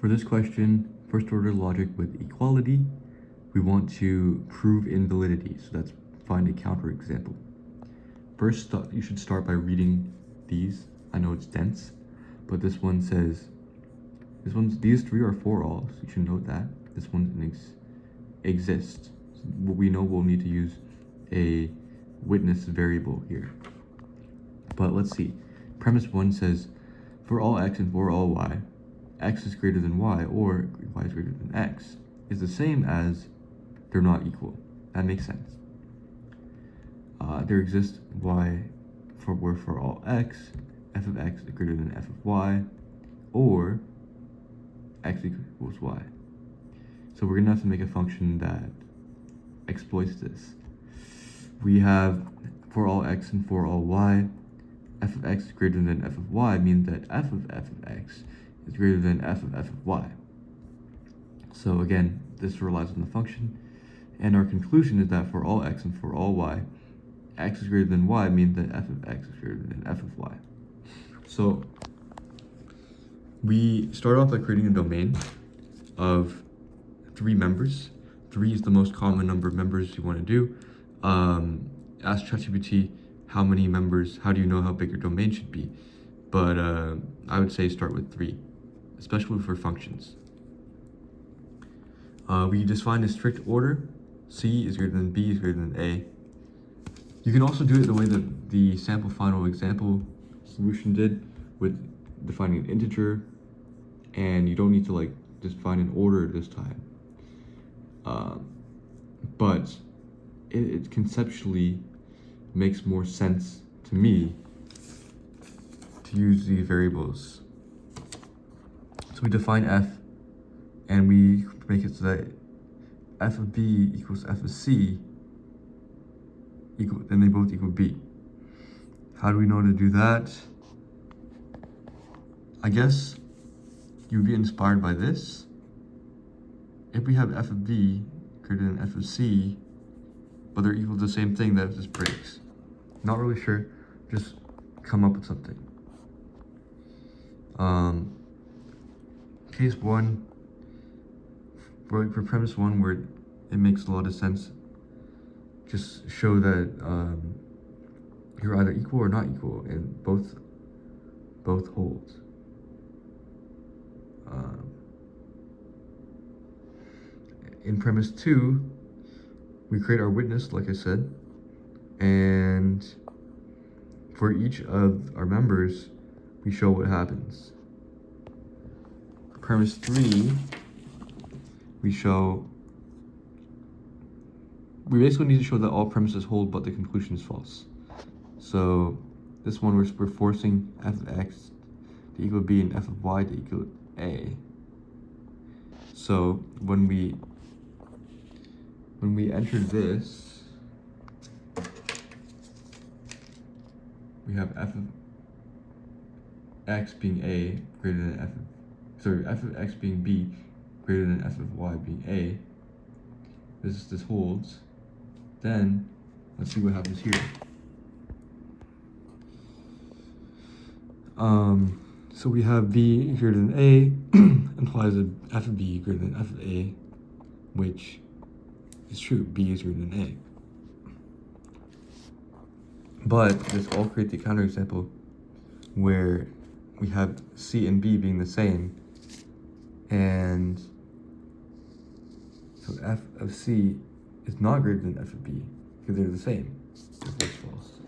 For this question, first order logic with equality, we want to prove invalidity. So let's find a counterexample. First, you should start by reading these. I know it's dense, but this one says, these three are for all, so you should note that. This one exists. So we know we'll need to use a witness variable here. But let's see. Premise 1 says, for all x and for all y, x is greater than y, or y is greater than x, is the same as they're not equal. That makes sense. There exists y for all x, f of x is greater than f of y, or x equals y. So we're gonna have to make a function that exploits this. We have for all x and for all y, f of x is greater than f of y means that f of x is greater than f of y. So again, this relies on the function, and our conclusion is that for all x and for all y, x is greater than y means that f of x is greater than f of y. So we start off by creating a domain of 3 members. 3 is the most common number of members you want to do. Ask ChatGPT how many members, how do you know how big your domain should be? But I would say start with 3, especially for functions. We define a strict order. C is greater than B is greater than A. You can also do it the way that the sample final example solution did, with defining an integer, and you don't need to just find an order this time. But it conceptually makes more sense to me to use these variables. So we define f, and we make it so that f of b equals f of c, then they both equal b. How do we know to do that? I guess you get inspired by this. If we have f of b greater than f of c, but they're equal to the same thing, that just breaks. Not really sure, just come up with something. Case 1, for premise 1 where it makes a lot of sense, just show that you're either equal or not equal, and both hold. In premise 2, we create our witness, like I said, and for each of our members, we show what happens. For premise 3, we basically need to show that all premises hold, but the conclusion is false. So this one, we're forcing f of x to equal b and f of y to equal a. So when we enter this, we have f of x being a greater than f of x being b greater than f of y being a. This holds. Then let's see what happens here. So we have b greater than a implies that f of b greater than f of a, which is true. B is greater than a. But this all creates a counterexample where we have c and b being the same, and so f of c is not greater than f of b because they're the same. That's false.